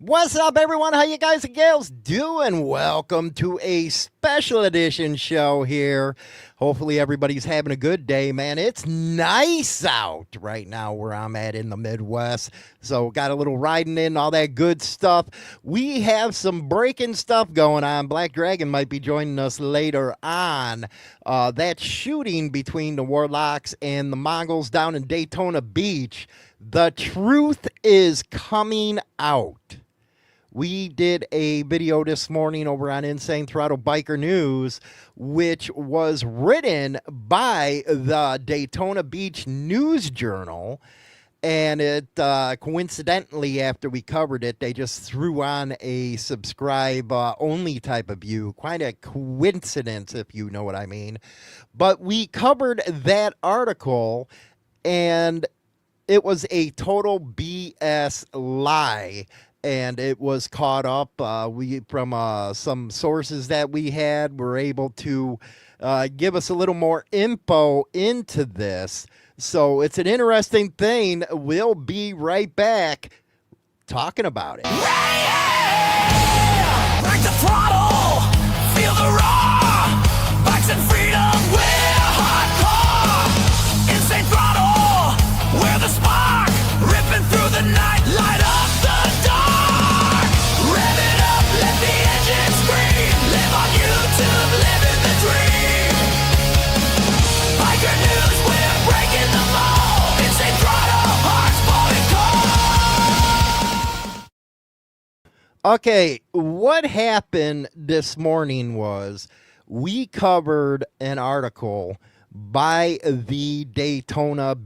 What's up, everyone? How you guys and gals doing? Welcome to a special edition show here. Hopefully everybody's having a good day, man. It's nice out right now where I'm at in the Midwest. So got a little riding in, all that good stuff. We have some breaking stuff going on. Black Dragon might be joining us later on. That shooting between the Warlocks and the Mongols down in Daytona Beach. The truth is coming out. We did a video this morning over on Insane Throttle Biker News, which was written by the Daytona Beach News Journal. And it coincidentally, after we covered it, they just threw on a subscribe only type of view. Quite a coincidence, if you know what I mean. But we covered that article, and it was a total BS lie. And it was caught up. We from some sources that we had were able to give us a little more info into this. So it's an interesting thing. We'll be right back talking about it. Yeah! Break the throttle, feel the raw, bikes and freedom, we're hardcore. Insane throttle, we're the spark, ripping through the night, light up the dark. Rev it up, let the engine scream, live on YouTube, living the dream. Biker news, we're breaking the mold. Insane throttle, hearts falling cold. Okay, what happened this morning was we covered an article by the Daytona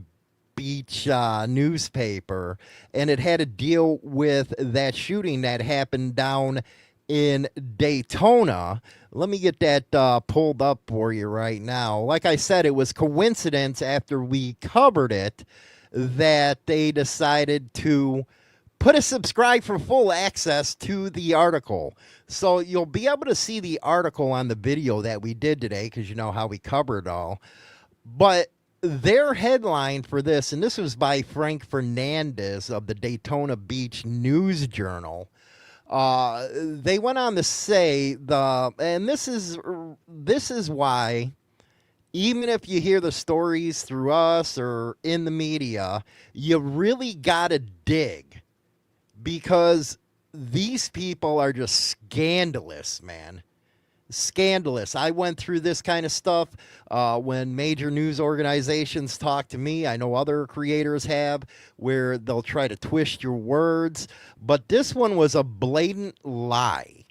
Beach newspaper, and it had to deal with that shooting that happened down in Daytona. Let me get that pulled up for you right now. Like I said, it was coincidence after we covered it that they decided to put a subscribe for full access to the article. So you'll be able to see the article on the video that we did today, because you know how we covered it all. But their headline for this, and this was by Frank Fernandez of the Daytona Beach News Journal. They went on to say and this is why, even if you hear the stories through us or in the media, you really gotta dig, because these people are just scandalous, man. Scandalous. I went through this kind of stuff when major news organizations talk to me. I know other creators have, where they'll try to twist your words. But this one was a blatant lie.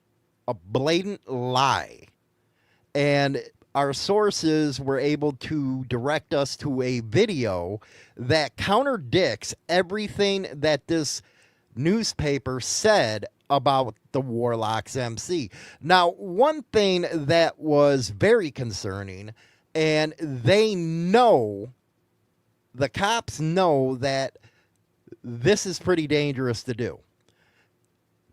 A blatant lie. And our sources were able to direct us to a video that contradicts everything that this newspaper said about the Warlocks MC. Now, one thing that was very concerning, and they know, the cops know that this is pretty dangerous to do.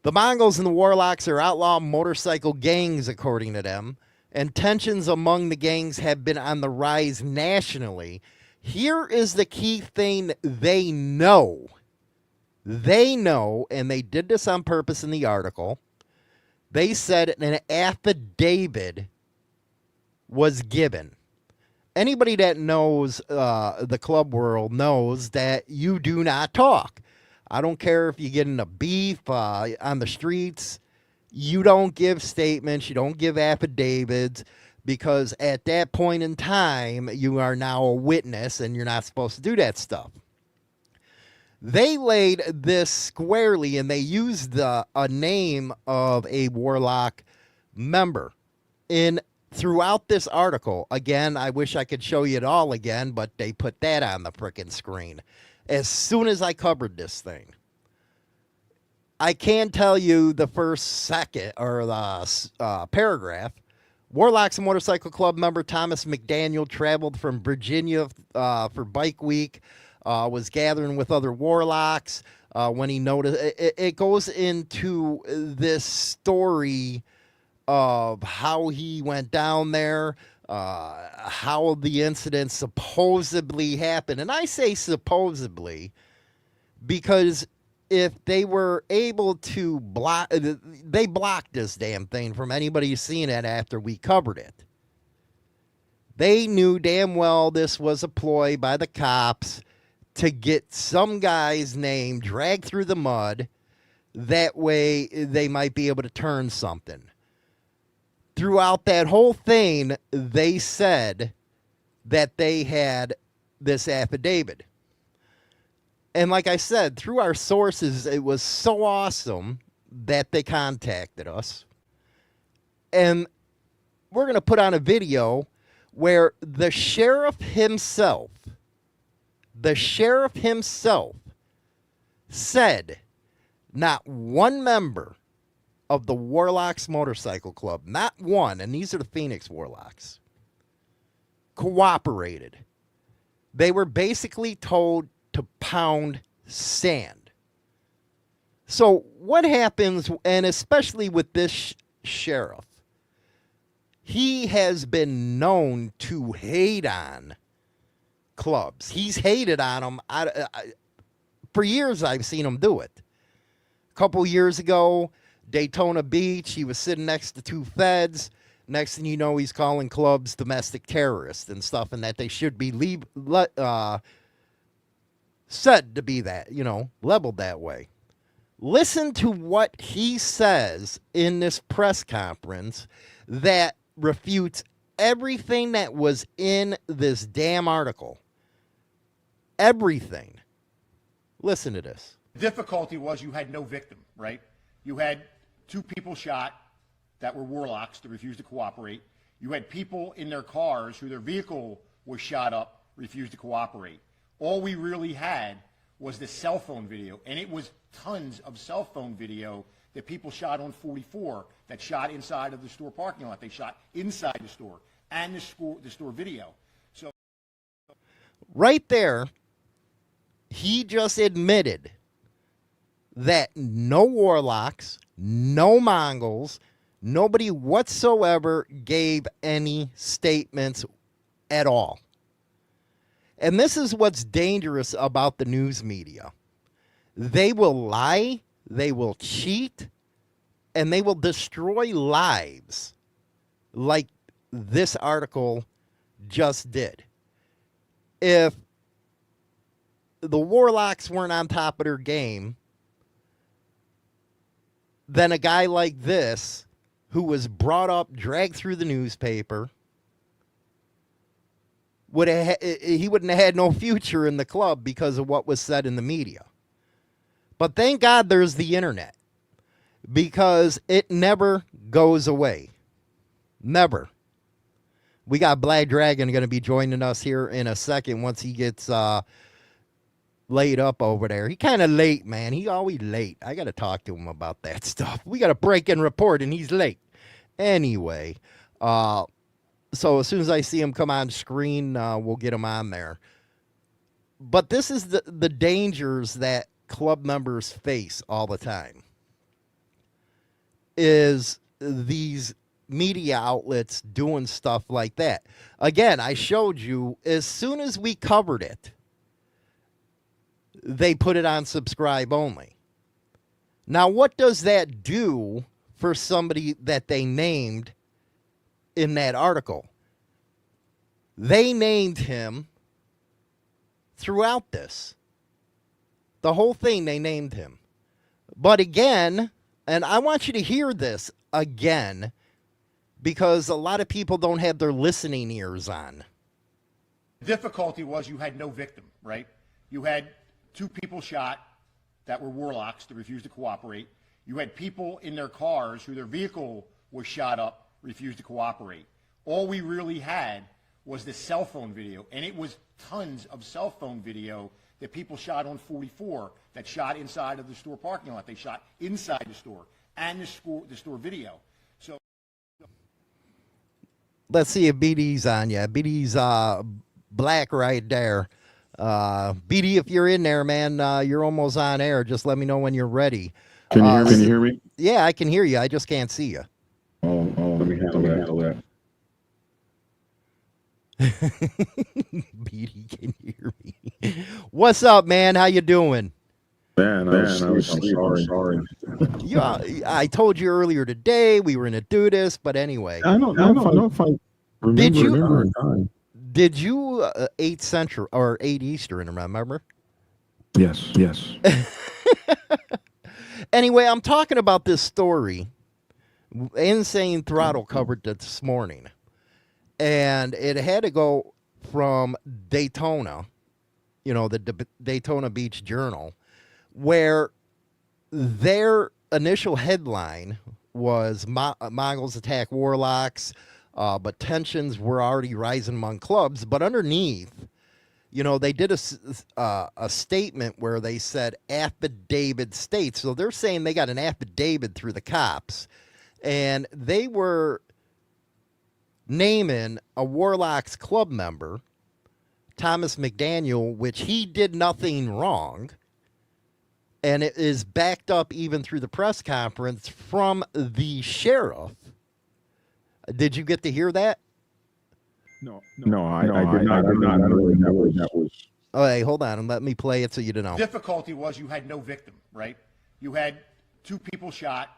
The Mongols and the Warlocks are outlaw motorcycle gangs, according to them, and tensions among the gangs have been on the rise nationally. Here is the key thing they know. They know, and they did this on purpose in the article. They said an affidavit was given. Anybody that knows the club world knows that you do not talk. I don't care if you get in a beef on the streets. You don't give statements. You don't give affidavits, because at that point in time, you are now a witness, and you're not supposed to do that stuff. They laid this squarely, and they used a name of a Warlock member throughout this article. Again, I wish I could show you it all again, but they put that on the frickin' screen as soon as I covered this thing. I can tell you the first second, or the paragraph. Warlocks and Motorcycle Club member Thomas McDaniel traveled from Virginia for Bike Week. Was gathering with other Warlocks when he noticed. It goes into this story of how he went down there, how the incident supposedly happened. And I say supposedly because if they were able to block, they blocked this damn thing from anybody seeing it after we covered it. They knew damn well this was a ploy by the cops to get some guy's name dragged through the mud. That way they might be able to turn something. Throughout that whole thing, they said that they had this affidavit. And like I said, through our sources, it was so awesome that they contacted us. And we're going to put on a video where the sheriff himself said not one member of the Warlocks Motorcycle Club, not one, and these are the Phoenix Warlocks, cooperated. They were basically told to pound sand. So what happens, and especially with this sheriff, he has been known to hate on clubs. He's hated on them. For years, I've seen him do it. A couple years ago, Daytona Beach, he was sitting next to two feds. Next thing you know, he's calling clubs domestic terrorists and stuff, and that they should be said to be that, labeled that way. Listen to what he says in this press conference that refutes everything that was in this damn article. Everything. Listen to this. The difficulty was you had no victim, right? You had 2 people shot that were warlocks that refused to cooperate. You had people in their cars who their vehicle was shot up, refused to cooperate. All we really had was the cell phone video, and it was tons of cell phone video that people shot on 44 that shot inside of the store parking lot. They shot inside the store and the store video. So right there, he just admitted that no Warlocks, no Mongols, nobody whatsoever gave any statements at all. And this is what's dangerous about the news media. They will lie, they will cheat, and they will destroy lives like this article just did. If the Warlocks weren't on top of their game, then a guy like this, who was brought up, dragged through the newspaper, he wouldn't have had no future in the club because of what was said in the media. But thank God there's the internet, because it never goes away. Never. We got Black Dragon going to be joining us here in a second once he gets laid up over there. He kind of late, man. He always late. I got to talk to him about that stuff. We got a break-in report, and he's late. Anyway, so as soon as I see him come on screen, we'll get him on there. But this is the dangers that club members face all the time, is these media outlets doing stuff like that. Again, I showed you, as soon as we covered it, they put it on subscribe only. Now, what does that do for somebody that they named in that article? They named him throughout this. The whole thing, they named him. But again, and I want you to hear this again, because a lot of people don't have their listening ears on. the difficulty was you had no victim, right? You had 2 people shot that were warlocks that refused to cooperate. You had people in their cars who their vehicle was shot up, refused to cooperate. All we really had was the cell phone video, and it was tons of cell phone video that people shot on 44 that shot inside of the store parking lot. They shot inside the store and the store video. So let's see if BD's on you. BD's black right there. BD, if you're in there, man, you're almost on air. Just let me know when you're ready. Can you hear me? Yeah, I can hear you. I just can't see you. Oh, let me handle that. BD can hear me. What's up, man? How you doing? Man, I was sorry. Yeah, I told you earlier today we were going to do this, but anyway. I don't know if I remember a time. Did you 8 Central or 8 Eastern, remember? Yes. Anyway, I'm talking about this story. Insane Throttle covered this morning. And it had to go from Daytona, the Daytona Beach Journal, where their initial headline was Mongols attack Warlocks, but tensions were already rising among clubs. But underneath, they did a statement where they said affidavit states. So they're saying they got an affidavit through the cops, and they were naming a Warlocks club member, Thomas McDaniel, which he did nothing wrong. And it is backed up even through the press conference from the sheriff. Did you get to hear that? No, I did not. That was. Oh, hey, hold on and let me play it so you don't know. Difficulty was you had no victim, right? You had 2 people shot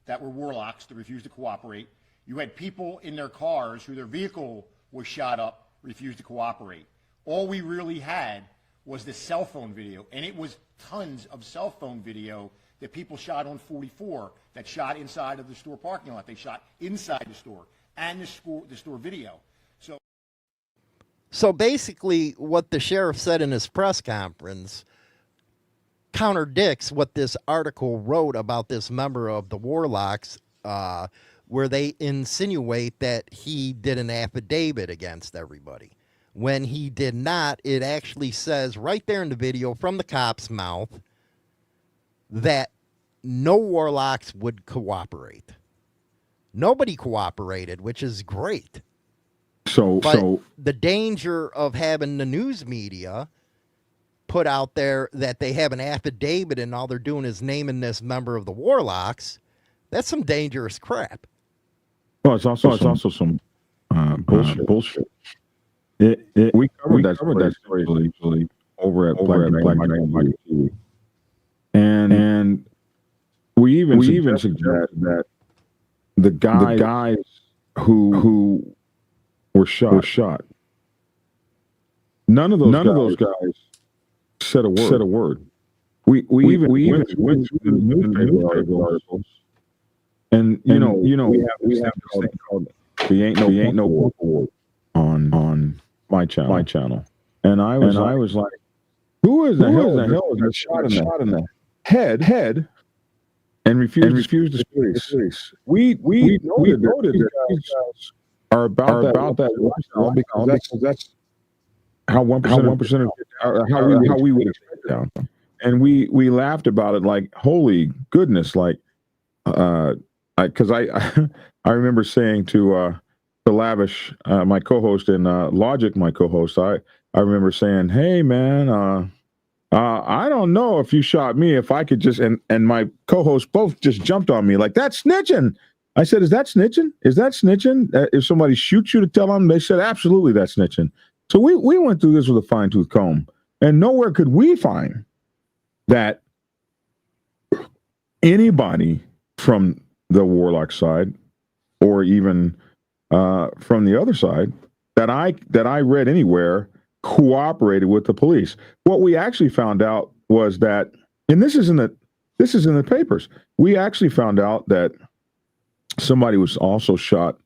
that were Warlocks that refused to cooperate. You had people in their cars who their vehicle was shot up, refused to cooperate. All we really had was the cell phone video, and it was tons of cell phone video that people shot on 44 that shot inside of the store parking lot. They shot inside the store and the store video. So basically what the sheriff said in his press conference contradicts what this article wrote about this member of the Warlocks, where they insinuate that he did an affidavit against everybody. When he did not, it actually says right there in the video from the cop's mouth that no Warlocks would cooperate. Nobody cooperated, which is great. But the danger of having the news media put out there that they have an affidavit and all they're doing is naming this member of the Warlocks, that's some dangerous crap. Well, it's also some bullshit. We covered that story over at Black TV, and we even suggested that the guys who were shot. None of those guys said a word. We even went through the newspaper articles, and we have this thing called the Ain't No Award on my channel, and I was like, who is the hell is shot in the head and refused to speak? We noted that these guys are about that lifestyle because that's how 1% of how we would expect down. And we laughed about it like, holy goodness, like because I remember saying to Lavish, my co-host, and Logic, my co-host, I remember saying, hey man, I don't know if you shot me, if I could just, and my co-host both just jumped on me like, that's snitching. I said, is that snitching? Is that snitching? If somebody shoots you to tell them? They said, absolutely, that's snitching. So we went through this with a fine-tooth comb, and nowhere could we find that anybody from the Warlock side, or even from the other side, that I read anywhere, cooperated with the police. What we actually found out was that, and this is in the papers, we actually found out that somebody was also shot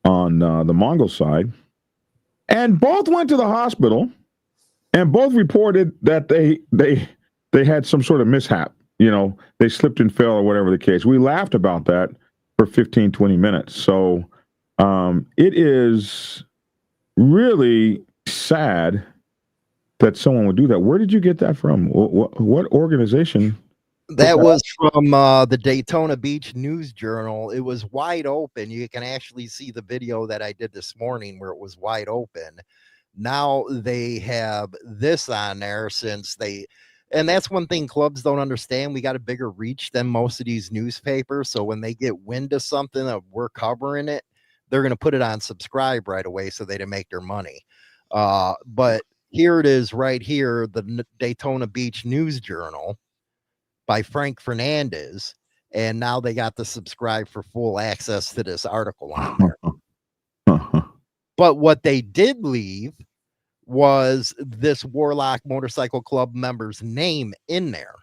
on the Mongol side, and both went to the hospital, and both reported that they had some sort of mishap. They slipped and fell or whatever the case. We laughed about that for 15, 20 minutes. So it is really sad that someone would do that. Where did you get that from? What organization? That was from the Daytona Beach News Journal. It was wide open. You can actually see the video that I did this morning where it was wide open. Now they have this on there and that's one thing clubs don't understand. We got a bigger reach than most of these newspapers. So when they get wind of something that we're covering it, they're going to put it on subscribe right away so they can make their money. But here it is right here, the Daytona Beach News Journal. by Frank Fernandez, and now they got to subscribe for full access to this article on there. But what they did leave was this Warlock Motorcycle Club member's name in there.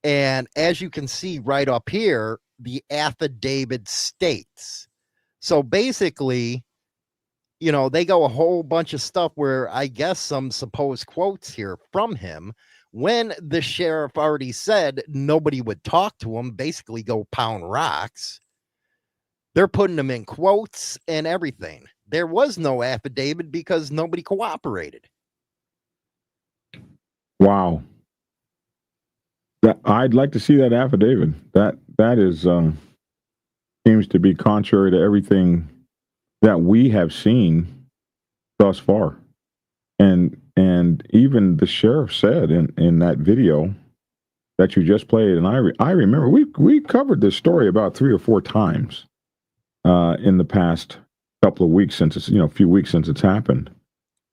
And as you can see right up here, the affidavit states. So basically, you know, they go a whole bunch of stuff where I guess some supposed quotes here from him when the sheriff already said nobody would talk to him, basically go pound rocks. They're putting them in quotes and everything. There was no affidavit because nobody cooperated. Wow. I'd like to see that affidavit. That is seems to be contrary to everything that we have seen thus far. And even the sheriff said in that video that you just played, and I remember we covered this story about 3 or 4 times in the past couple of weeks since it's, a few weeks since it's happened.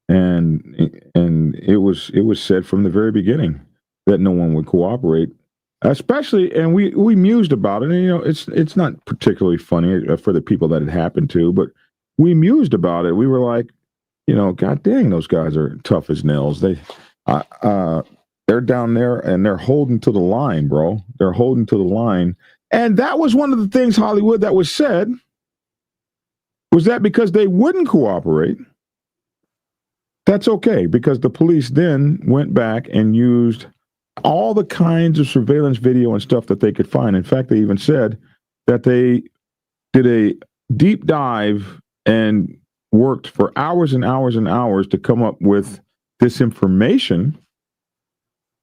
And it was said from the very beginning that no one would cooperate, especially, and we mused about it. And, it's not particularly funny for the people that it happened to, but we mused about it. We were like, God dang, those guys are tough as nails. They're down there and they're holding to the line, bro. They're holding to the line. And that was one of the things, Hollywood, that was said, was that because they wouldn't cooperate, that's okay, because the police then went back and used all the kinds of surveillance video and stuff that they could find. In fact, they even said that they did a deep dive and worked for hours and hours and hours to come up with this information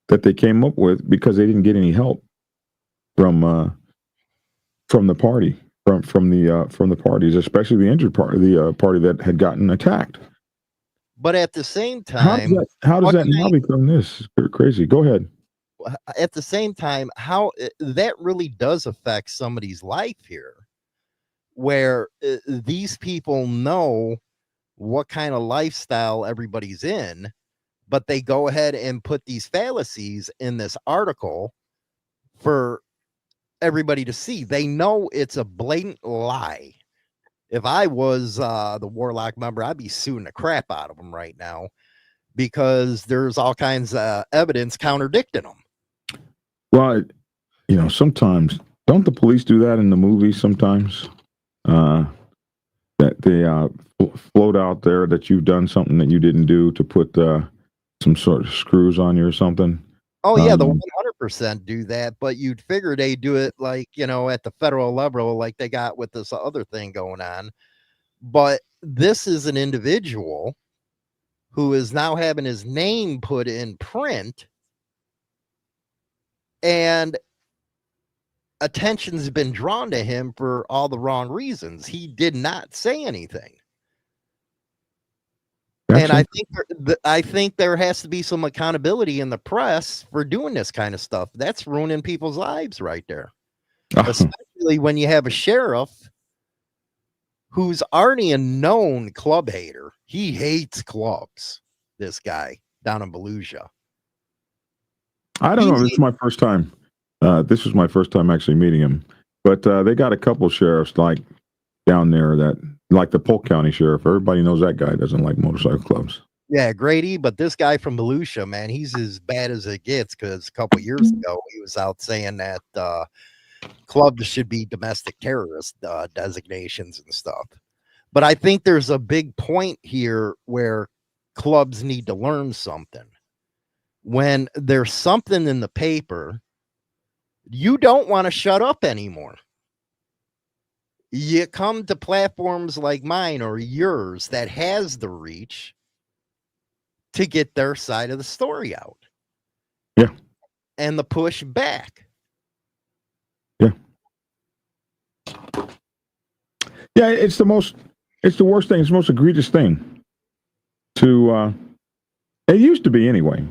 that they came up with because they didn't get any help from the party, from the parties, especially the injured part of the party that had gotten attacked. But at the same time, how does that now become this? It's crazy. Go ahead. At the same time, how that really does affect somebody's life here, where these people know what kind of lifestyle everybody's in, but they go ahead and put these fallacies in this article for everybody to see. They know it's a blatant lie. If I was the Warlock member, I'd be suing the crap out of them right now because there's all kinds of evidence contradicting them. Well, sometimes, don't the police do that in the movies sometimes? That they float out there that you've done something that you didn't do to put some sort of screws on you or something. Oh, yeah, the 100% do that, but you'd figure they do it like, at the federal level, like they got with this other thing going on. But this is an individual who is now having his name put in print, and attention's been drawn to him for all the wrong reasons. He did not say anything. And I think there has to be some accountability in the press for doing this kind of stuff. That's ruining people's lives right there. Especially when you have a sheriff who's already a known club hater. He hates clubs, this guy down in Volusia. I don't know. This is my first time. This was my first time actually meeting him. But they got a couple sheriffs like down there that, like the Polk County sheriff. Everybody knows that guy doesn't like motorcycle clubs. Yeah, Grady, but this guy from Volusia, man, he's as bad as it gets, because a couple years ago he was out saying that clubs should be domestic terrorist designations and stuff. But I think there's a big point here where clubs need to learn something. When there's something in the paper, you don't want to shut up anymore. You come to platforms like mine or yours that has the reach to get their side of the story out. Yeah. And the push back. Yeah. Yeah, it's the worst thing. It's the most egregious thing to, it used to be anyway,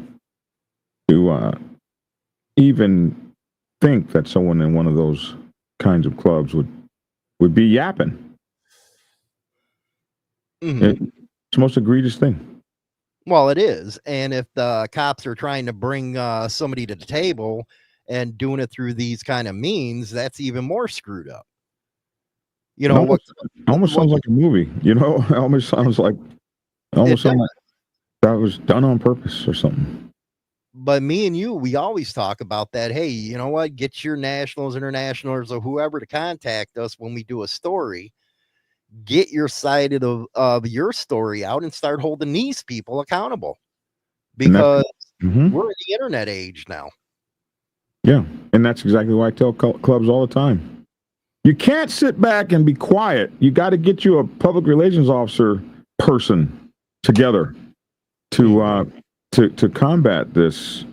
to even think that someone in one of those kinds of clubs would be yapping. Mm-hmm. It's the most egregious thing. Well, it is. And if the cops are trying to bring somebody to the table and doing it through these kind of means, that's even more screwed up. You know, almost sounds like a movie, you know, it almost sounds like that was done on purpose or something. But me and you, we always talk about that. Hey, you know what? Get your nationals, internationals, or whoever to contact us when we do a story. Get your side of your story out and start holding these people accountable, because we're in the internet age now. Yeah, and that's exactly why I tell clubs all the time. You can't sit back and be quiet. You got to get you a public relations officer person together to combat this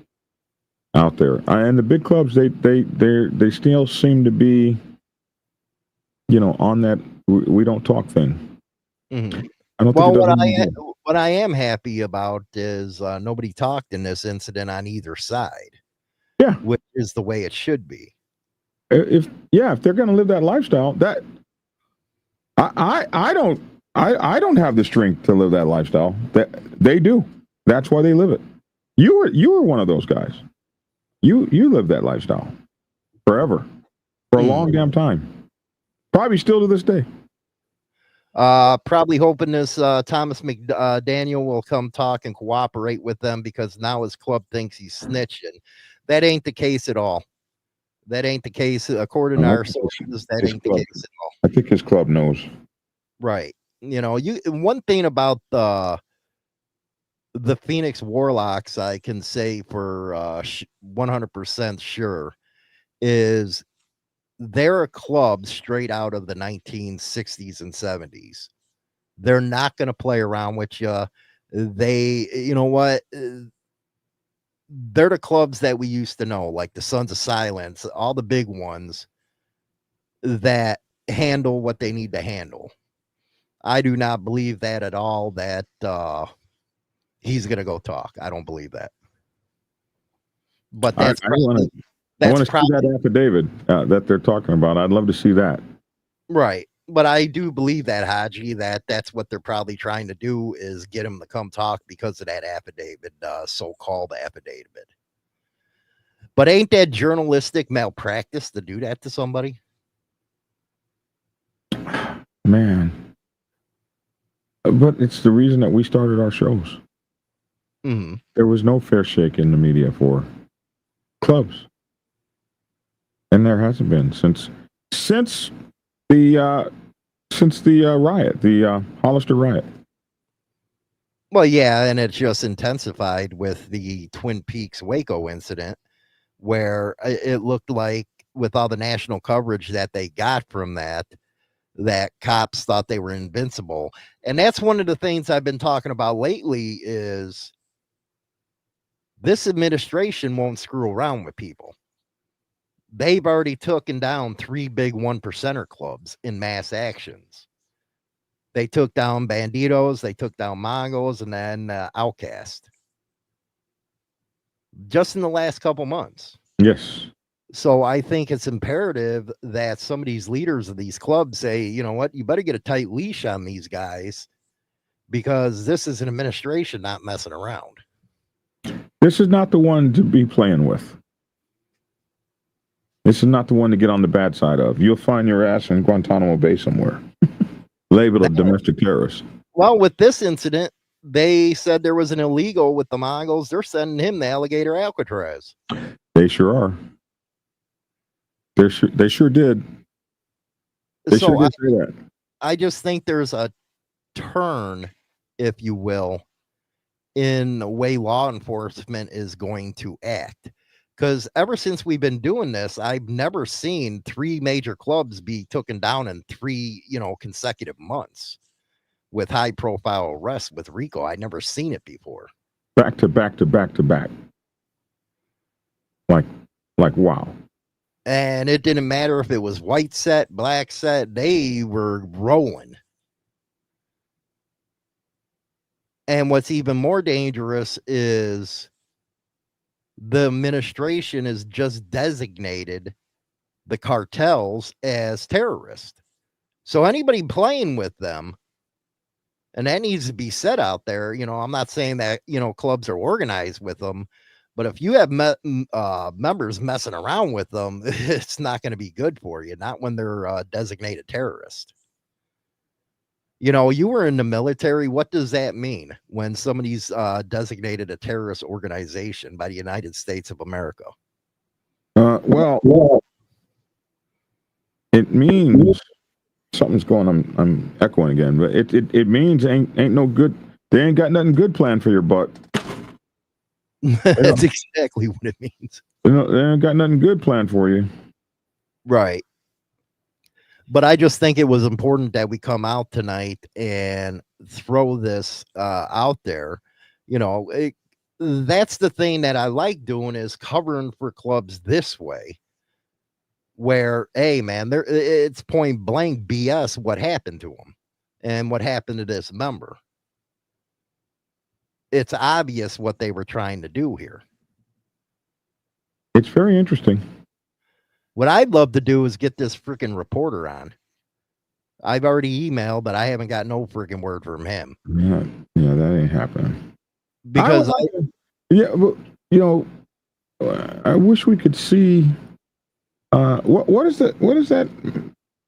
out there. And the big clubs, they still seem to be, you know, on that we don't talk thing. Mm-hmm. I don't think what I am happy about is nobody talked in this incident on either side. Yeah, which is the way it should be. If they're going to live that lifestyle, that I don't have the strength to live that lifestyle. That they do. That's why they live it. You were one of those guys. You lived that lifestyle forever, for a long damn time. Probably still to this day. Probably hoping this Thomas McDaniel will come talk and cooperate with them, because now his club thinks he's snitching. That ain't the case at all. That ain't the case. According to our sources, that ain't the case at all. I think his club knows. Right. You know, one thing about the Phoenix Warlocks, I can say for 100% sure, is they're a club straight out of the 1960s and 70s. They're not going to play around with you. You know what? They're the clubs that we used to know, like the Sons of Silence, all the big ones that handle what they need to handle. I do not believe that at all, that he's going to go talk. I don't believe that. But that's I want to see that affidavit that they're talking about. I'd love to see that. Right. But I do believe that, Haji, that's what they're probably trying to do, is get him to come talk because of that affidavit, so-called affidavit. But ain't that journalistic malpractice to do that to somebody? Man. But it's the reason that we started our shows. Mm-hmm. There was no fair shake in the media for clubs. And there hasn't been since the riot, the Hollister riot. Well, yeah, and it just intensified with the Twin Peaks Waco incident, where it looked like, with all the national coverage that they got from that cops thought they were invincible. And that's one of the things I've been talking about lately, is this administration won't screw around with people. They've already taken down 3 big 1%er clubs in mass actions. They took down Banditos, they took down Mongols, and then Outcast. Just in the last couple months. Yes. So I think it's imperative that some of these leaders of these clubs say, you know what, you better get a tight leash on these guys, because this is an administration not messing around. This is not the one to be playing with. This is not the one to get on the bad side of. You'll find your ass in Guantanamo Bay somewhere, labeled a domestic terrorist. Well, with this incident, they said there was an illegal with the Mongols. They're sending him to Alligator Alcatraz. They sure are. They sure did. They sure did say that. I just think there's a turn, if you will, in the way law enforcement is going to act. Because ever since we've been doing this, I've never seen 3 major clubs be taken down in 3, consecutive months with high profile arrests with RICO. I'd never seen it before. Back to back to back to back. Like wow. And it didn't matter if it was white set, black set, they were rolling. And what's even more dangerous is the administration has just designated the cartels as terrorists. So anybody playing with them, and that needs to be said out there, I'm not saying that, clubs are organized with them, But if you have members messing around with them, it's not going to be good for you. Not when they're designated terrorist. You know, you were in the military. What does that mean when somebody's designated a terrorist organization by the United States of America? Well, it means something's going on. I'm echoing again, but it means ain't no good. They ain't got nothing good planned for your butt. That's exactly what it means. They ain't got nothing good planned for you. Right. But I just think it was important that we come out tonight and throw this out there. You know, that's the thing that I like doing, is covering for clubs this way, where, hey, man, it's point blank BS what happened to them and what happened to this member. It's obvious what they were trying to do here. It's very interesting. What I'd love to do is get this freaking reporter on. I've already emailed, but I haven't got no freaking word from him. Yeah, that ain't happening. Because I wish we could see. What is that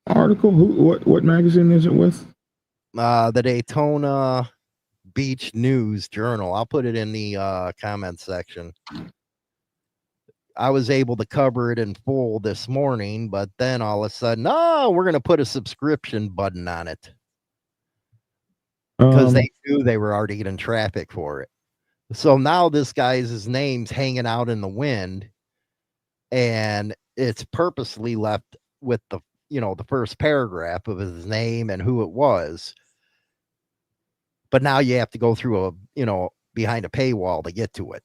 article? What magazine is it with? The Daytona Beach News Journal. I'll put it in the comment section. I was able to cover it in full this morning, but then all of a sudden, we're going to put a subscription button on it, because they knew they were already getting traffic for it. So now this guy's name's hanging out in the wind, and it's purposely left with the first paragraph of his name and who it was. But now you have to go through behind a paywall to get to it.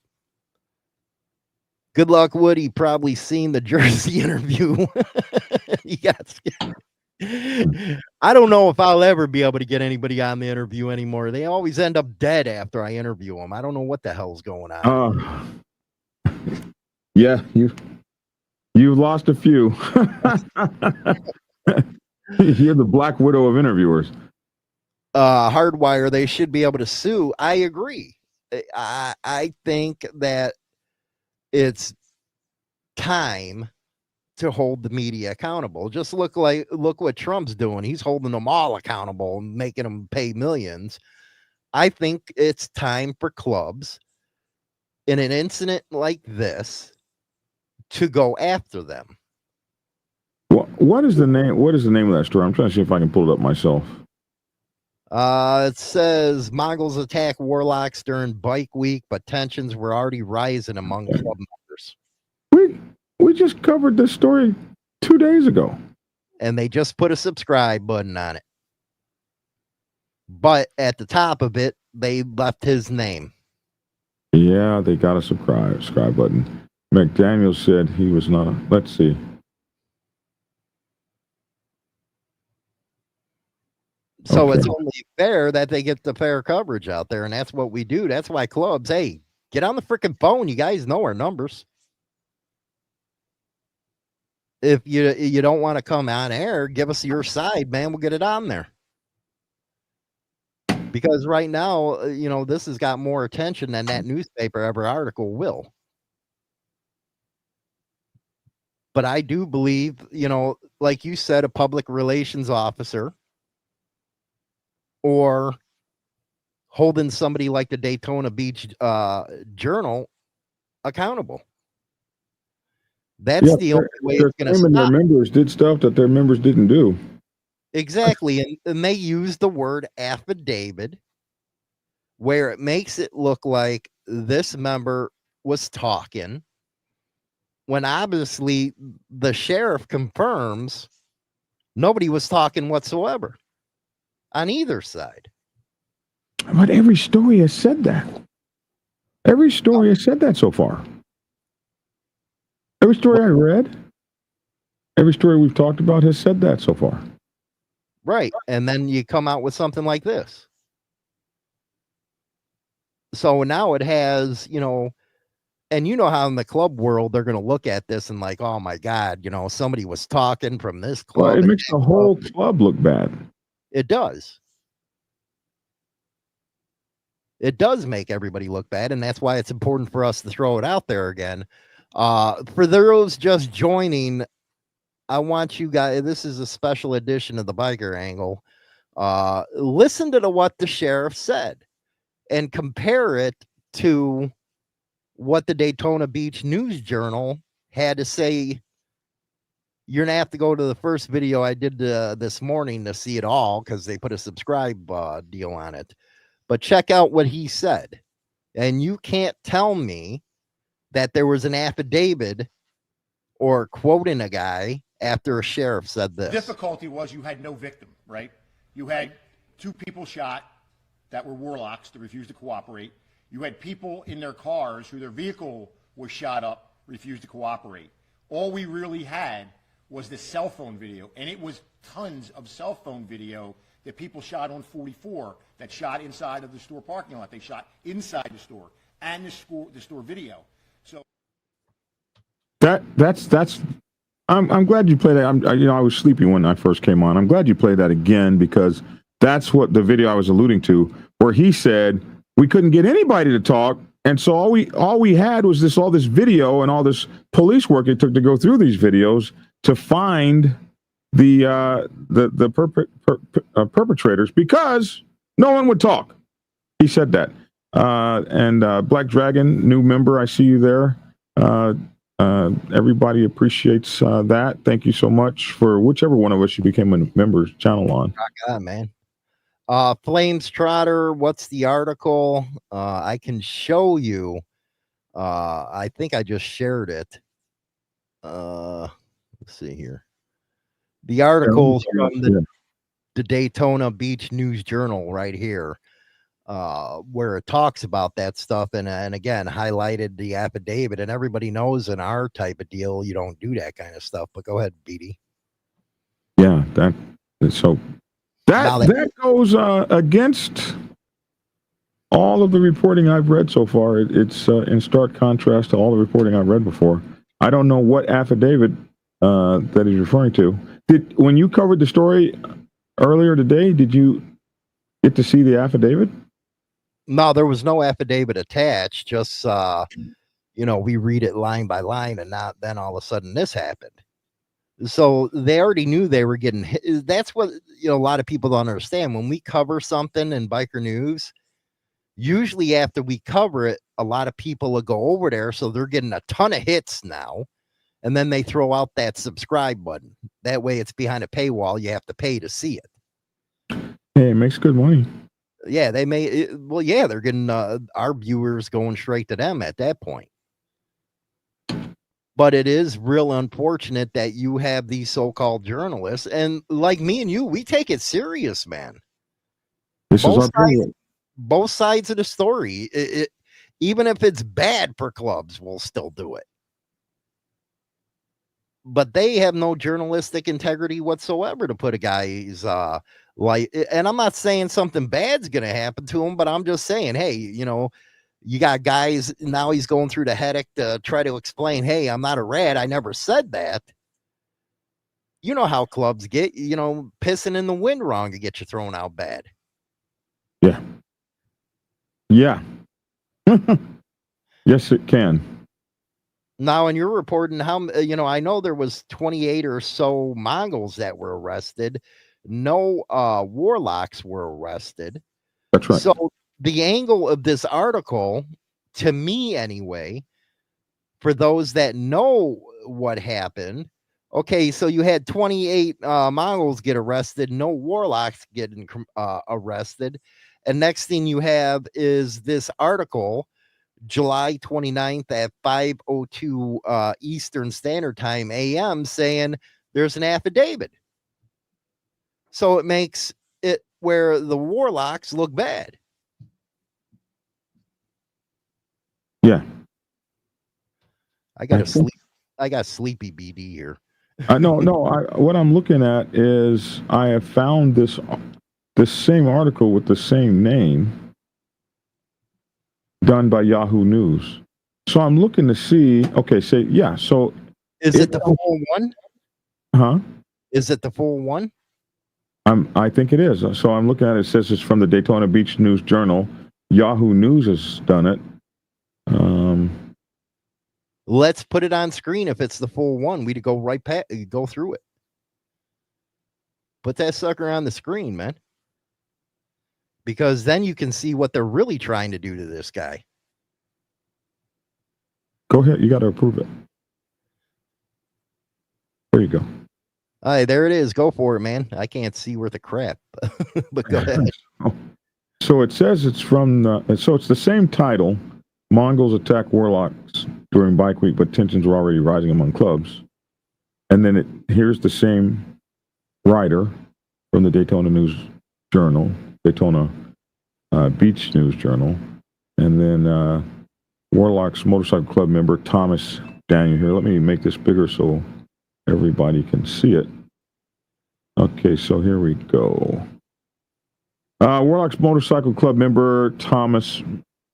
Good luck, Woody. Probably seen the Jersey interview. I don't know if I'll ever be able to get anybody on the interview anymore. They always end up dead after I interview them. I don't know what the hell's going on. Yeah, you've lost a few. You're the Black Widow of interviewers. Hardwire, they should be able to sue. I agree. I think that it's time to hold the media accountable. Just look what Trump's doing. He's holding them all accountable and making them pay millions. I think it's time for clubs in an incident like this to go after them. What is the name? What is the name of that story? I'm trying to see if I can pull it up myself. It says Mongols attack Warlocks during bike week, but tensions were already rising among club members. We just covered this story 2 days ago. And they just put a subscribe button on it. But at the top of it, they left his name. Yeah, they got a subscribe button. McDaniel said he was not let's see. So It's only fair that they get the fair coverage out there, and that's what we do. That's why clubs, hey, get on the freaking phone. You guys know our numbers. If you don't want to come on air, give us your side, man. We'll get it on there. Because right now, this has got more attention than that newspaper ever article will. But I do believe, like you said, a public relations officer, or holding somebody like the Daytona Beach Journal accountable. That's the only way it's going to stop. Their members did stuff that their members didn't do. Exactly. And they use the word affidavit, where it makes it look like this member was talking, when obviously the sheriff confirms nobody was talking whatsoever on either side. But every story has said that. Every story has said that so far. Every story I read, every story we've talked about has said that so far. Right. And then you come out with something like this. So now it has, and how in the club world, they're going to look at this and like, oh my God, somebody was talking from this club. Well, it makes the whole club look bad. It does. It does make everybody look bad, and that's why it's important for us to throw it out there again. For those just joining, I want you guys, this is a special edition of the Biker Angle. Listen to what the sheriff said and compare it to what the Daytona Beach News Journal had to say. You're gonna have to go to the first video I did this morning to see it all, because they put a subscribe deal on it. But check out what he said, and you can't tell me that there was an affidavit or quoting a guy after a sheriff said this. Difficulty was you had no victim, right? You had 2 people shot that were warlocks that refused to cooperate. You had people in their cars who their vehicle was shot up, refused to cooperate. All we really had was the cell phone video, and it was tons of cell phone video that people shot on 44 that shot inside of the store parking lot. They shot inside the store and the store video. So that's I'm glad you played that. I was sleepy when I first came on. I'm glad you played that again, because that's what the video I was alluding to, where he said we couldn't get anybody to talk, and so all we had was all this video and all this police work it took to go through these videos to find the perpetrators, because no one would talk. He said that. And Black Dragon, new member, I see you there. Everybody appreciates that. Thank you so much for whichever one of us you became a member's channel on. Rock on, man. Flames Trotter, what's the article? I can show you. I think I just shared it. Let's see here. The article from the Daytona Beach News Journal right here, where it talks about that stuff, and again highlighted the affidavit. And everybody knows in our type of deal you don't do that kind of stuff. But go ahead, BD. Yeah, that goes against all of the reporting I've read so far. It's in stark contrast to all the reporting I've read before. I don't know what affidavit that he's referring to. When you covered the story earlier today, did you get to see the affidavit? No, there was no affidavit attached. Just we read it line by line, and then all of a sudden this happened. So they already knew they were getting hit. That's what a lot of people don't understand. When we cover something in Biker News, usually after we cover it, a lot of people will go over there, so they're getting a ton of hits now. And then they throw out that subscribe button. That way it's behind a paywall. You have to pay to see it. Hey, it makes good money. Yeah, they may. Well, yeah, they're getting our viewers going straight to them at that point. But it is real unfortunate that you have these so-called journalists. And like me and you, we take it serious, man. Both sides of the story. Even if it's bad for clubs, we'll still do it. But they have no journalistic integrity whatsoever to put a guy's and I'm not saying something bad's going to happen to him, but I'm just saying, hey, you got guys now, he's going through the headache to try to explain, hey, I'm not a rat. I never said that. You know how clubs get, pissing in the wind wrong to get you thrown out bad. Yeah. Yeah. Yes, it can. Now, and you're reporting how, I know there was 28 or so Mongols that were arrested. No Warlocks were arrested. That's right. So the angle of this article, to me anyway, for those that know what happened, okay, so you had 28 Mongols get arrested, no Warlocks getting arrested. And next thing you have is this article, July 29th at 5:02 Eastern Standard Time AM, saying there's an affidavit. So it makes it where the Warlocks look bad. Yeah. I got sleepy BD here. No. What I'm looking at is I have found this same article with the same name done by Yahoo News. So I'm looking to see. Okay, so is it the full one? Huh? Is it the full one? I think it is. So I'm looking at it. It says it's from the Daytona Beach News Journal. Yahoo News has done it. Let's put it on screen. If it's the full one, we'd go go through it. Put that sucker on the screen, man. Because then you can see what they're really trying to do to this guy. Go ahead. You got to approve it. There you go. All right, there it is. Go for it, man. I can't see worth a crap, but go ahead. So it says it's from so it's the same title. Mongols attack Warlocks during bike week, but tensions were already rising among clubs. And then here's the same writer from the Daytona News Journal, Daytona Beach News Journal, and then Warlocks Motorcycle Club member Thomas McDaniel here. Let me make this bigger so everybody can see it. Okay, so here we go. Warlocks Motorcycle Club member Thomas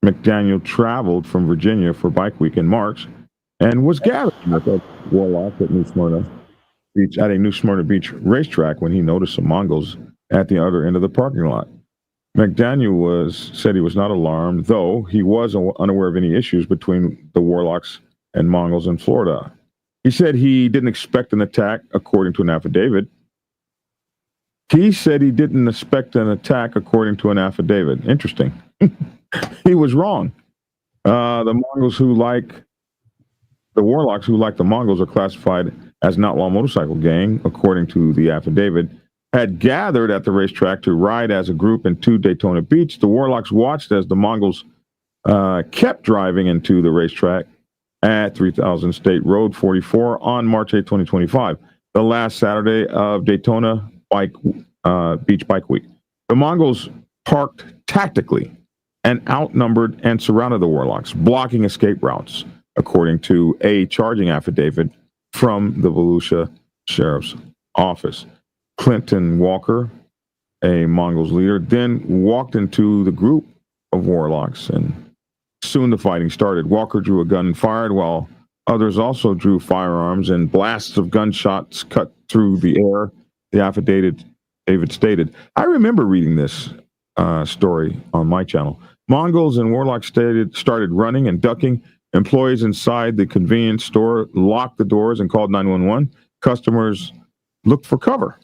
McDaniel traveled from Virginia for Bike Week in March and was gathering with a Warlock at New Smyrna Beach at a New Smyrna Beach RaceTrac when he noticed some Mongols at the other end of the parking lot. McDaniel said he was not alarmed, though he was unaware of any issues between the Warlocks and Mongols in Florida. He said he didn't expect an attack, according to an affidavit. Interesting. He was wrong. The Warlocks who like the Mongols are classified as an outlaw motorcycle gang, according to the affidavit, had gathered at the racetrack to ride as a group into Daytona Beach. The Warlocks watched as the Mongols kept driving into the racetrack at 3000 State Road 44 on March 8, 2025, the last Saturday of Daytona Beach Bike Week. The Mongols parked tactically and outnumbered and surrounded the Warlocks, blocking escape routes, according to a charging affidavit from the Volusia Sheriff's Office. Clinton Walker, a Mongols leader, then walked into the group of Warlocks, and soon the fighting started. Walker drew a gun and fired, while others also drew firearms, and blasts of gunshots cut through the air, the affidavit stated. I remember reading this story on my channel. Mongols and Warlocks started running and ducking. Employees inside the convenience store locked the doors and called 911. Customers looked for cover.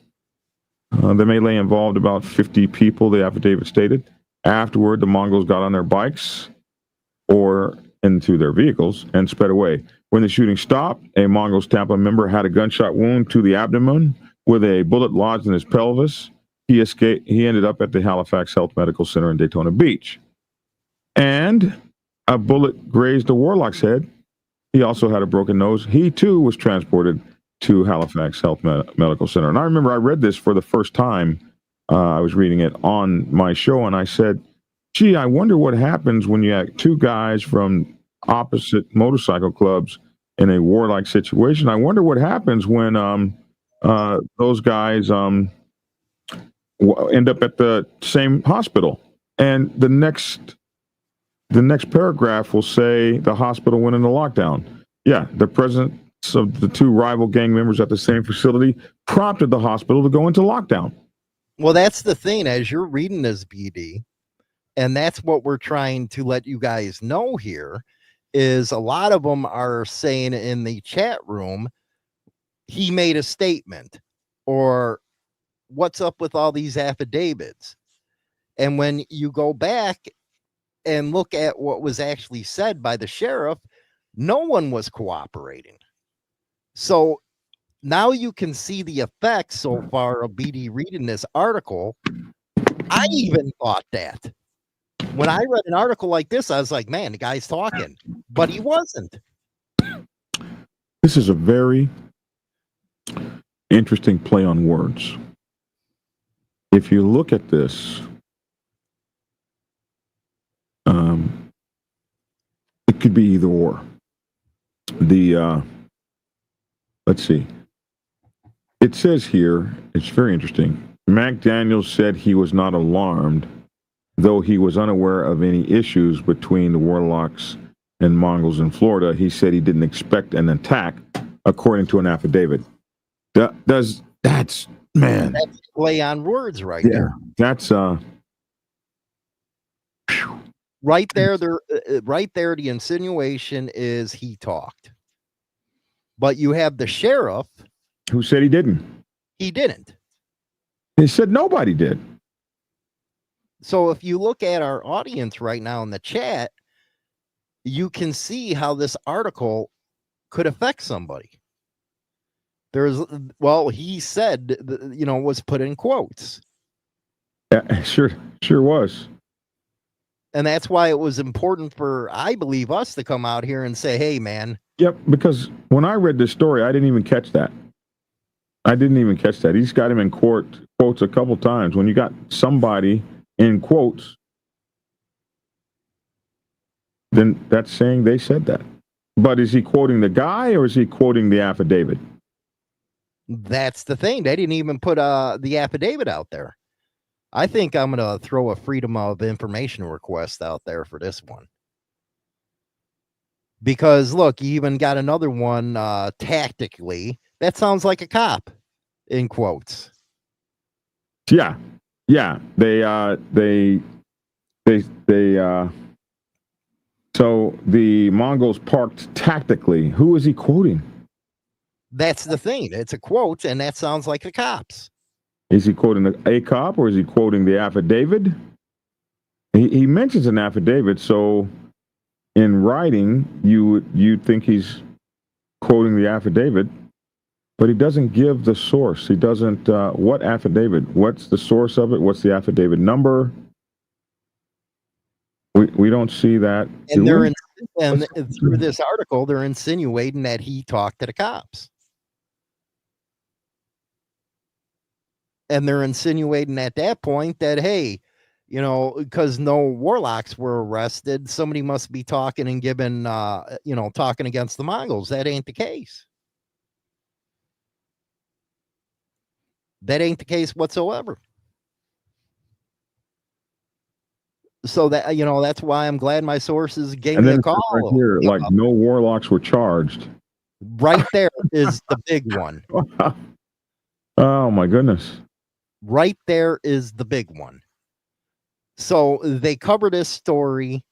The melee involved about 50 people, the affidavit stated. Afterward, the Mongols got on their bikes or into their vehicles and sped away. When the shooting stopped, a Mongol Tampa member had a gunshot wound to the abdomen with a bullet lodged in his pelvis. He escaped. He ended up at the Halifax Health Medical Center in Daytona Beach. And a bullet grazed a Warlock's head. He also had a broken nose. He, too, was transported to Halifax Health Medical Center. And I remember I read this for the first time. I was reading it on my show, and I said, gee, I wonder what happens when you have two guys from opposite motorcycle clubs in a warlike situation. I wonder what happens when those guys end up at the same hospital. And the next paragraph will say the hospital went into lockdown. Yeah, the presence of the two rival gang members at the same facility prompted the hospital to go into lockdown. Well, that's the thing. As you're reading this, BD, and that's what we're trying to let you guys know here, is a lot of them are saying in the chat room, he made a statement, or what's up with all these affidavits? And when you go back and look at what was actually said by the sheriff, no one was cooperating. So now you can see the effects so far of BD reading this article. I even thought that. When I read an article like this, I was like, man, the guy's talking, but he wasn't. This is a very interesting play on words. If you look at this, it could be either or. Let's see. It says here, it's very interesting. McDaniel said he was not alarmed, though he was unaware of any issues between the Warlocks and Mongols in Florida. He said he didn't expect an attack, according to an affidavit. That's man. That's play on words right there. there. That's Right there, right there, the insinuation is he talked. But you have the sheriff who said he didn't. He didn't. He said nobody did. So if you look at our audience right now in the chat, you can see how this article could affect somebody. He said, was put in quotes. Yeah, sure was. And that's why it was important for, I believe, us to come out here and say, hey, man. Yep, because when I read this story, I didn't even catch that. He's got him in quotes a couple times. When you got somebody in quotes, then that's saying they said that. But is he quoting the guy or is he quoting the affidavit? That's the thing. They didn't even put the affidavit out there. I think I'm going to throw a freedom of information request out there for this one. Because, look, you even got another one tactically. That sounds like a cop, in quotes. Yeah. So the Mongols parked tactically. Who is he quoting? That's the thing. It's a quote, and that sounds like the cops. Is he quoting a cop or is he quoting the affidavit? He mentions an affidavit, so in writing, you'd think he's quoting the affidavit, but he doesn't give the source. He doesn't. What affidavit? What's the source of it? What's the affidavit number? We don't see that. And through this article, they're insinuating that he talked to the cops. And they're insinuating at that point that, hey, because no warlocks were arrested, somebody must be talking and giving, talking against the Mongols. That ain't the case. That ain't the case whatsoever. So that, that's why I'm glad my sources gave me a call. Right here, like no warlocks were charged. Right there is the big one. Oh my goodness. Right there is the big one. So they cover this story,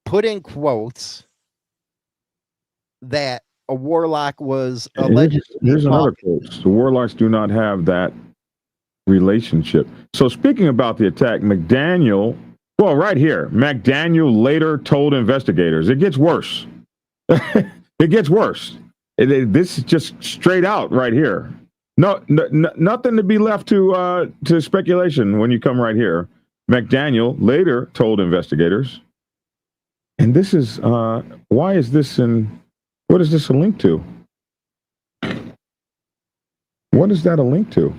put in quotes that a warlock was allegedly. Here's another quote. The warlocks do not have that relationship. So speaking about the attack, McDaniel, well, right here, McDaniel later told investigators, it gets worse. It gets worse. This is just straight out right here. No, nothing to be left to speculation when you come right here. McDaniel later told investigators, and this is why is this what is this a link to? What is that a link to?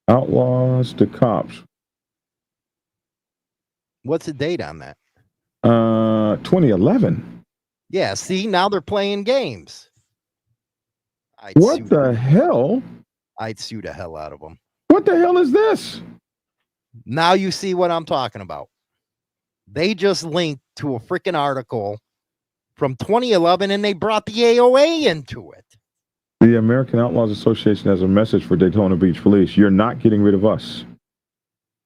Outlaws to cops. What's the date on that? 2011. Yeah, see, now they're playing games. What the hell? I'd sue the hell out of them. What the hell is this? Now you see what I'm talking about. They just linked to a freaking article from 2011 and they brought the AOA into it. The American Outlaws Association has a message for Daytona Beach Police. You're not getting rid of us.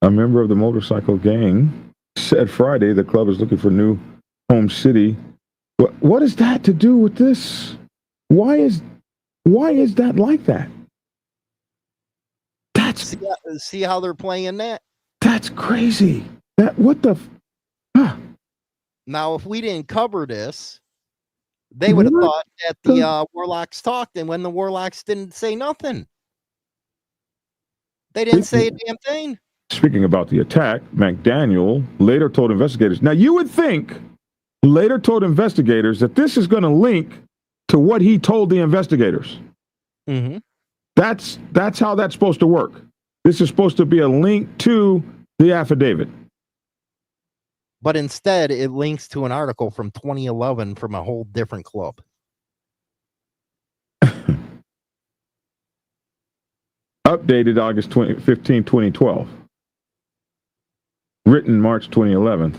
A member of the motorcycle gang said Friday the club is looking for new home city. What is that to do with this? Why is that like that? See how they're playing that? That's crazy. What the? Now, if we didn't cover this, they would have thought that the Warlocks talked, and when the Warlocks didn't say nothing, they didn't say a damn thing. Speaking about the attack, McDaniel later told investigators. Now, you would think later told investigators that this is going to link to what he told the investigators. Mm-hmm. That's how that's supposed to work. This is supposed to be a link to the affidavit. But instead, it links to an article from 2011 from a whole different club. Updated August 15, 2012. Written March 2011.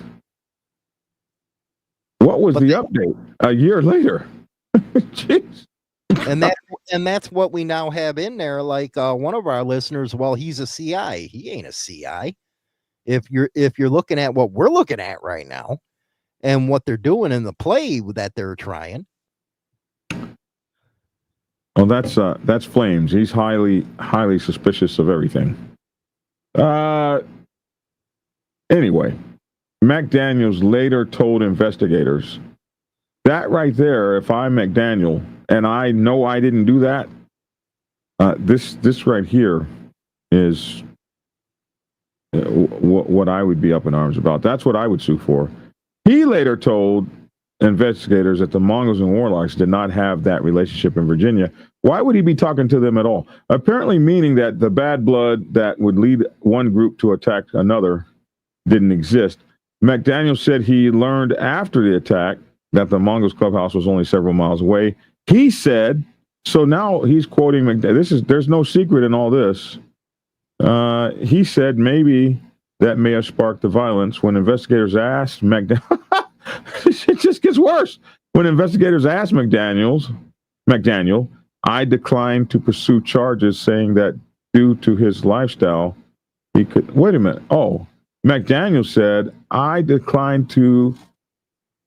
What was the update? A year later. Jeez. And that's what we now have in there. Like one of our listeners, well, he's a CI. He ain't a CI. if you're looking at what we're looking at right now and what they're doing in the play that they're trying. Well, that's Flames. He's highly suspicious of everything. Anyway, McDaniels later told investigators that right there, if I'm McDaniel and I know I didn't do that, this right here is what I would be up in arms about. That's what I would sue for. He later told investigators that the Mongols and Warlocks did not have that relationship in Virginia. Why would he be talking to them at all? Apparently meaning that the bad blood that would lead one group to attack another didn't exist. McDaniel said he learned after the attack that the Mongols clubhouse was only several miles away. He said, so now he's quoting McDaniel. There's no secret in all this. He said maybe that may have sparked the violence when investigators asked McDaniel. It just gets worse. When investigators asked McDaniel, I declined to pursue charges, saying that due to his lifestyle, he could. Wait a minute. Oh, McDaniel said, I declined to.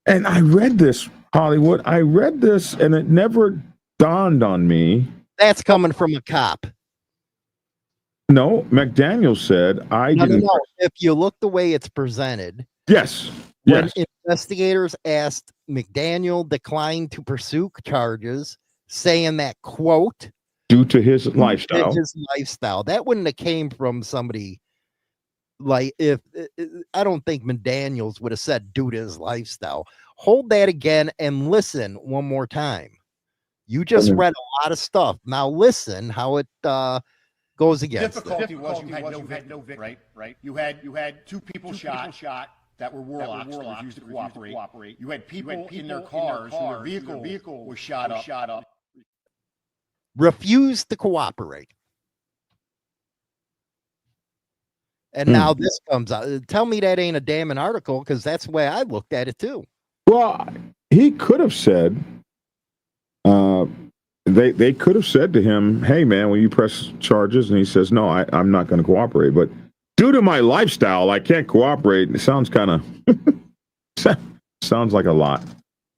And I read this, Hollywood. I read this, and it never dawned on me. That's coming from a cop. No, McDaniel said, I didn't. No. If you look the way it's presented. Yes. When investigators asked McDaniel declined to pursue charges, saying that, quote, due to his lifestyle. That wouldn't have came from somebody like I don't think McDaniels would have said due to his lifestyle. Hold that again and listen one more time. You just read a lot of stuff. Now listen how it goes against. Difficulty was you had no victim, right? You had two people shot that were Warlocks that refused to cooperate. You had people in their cars whose vehicle was shot up. Refused to cooperate. And now this comes out. Tell me that ain't a damning article, because that's the way I looked at it too. Well, he could have said, they could have said to him, hey man, will you press charges? And he says, no, I'm not going to cooperate. But due to my lifestyle, I can't cooperate. It sounds kind of, sounds like a lot.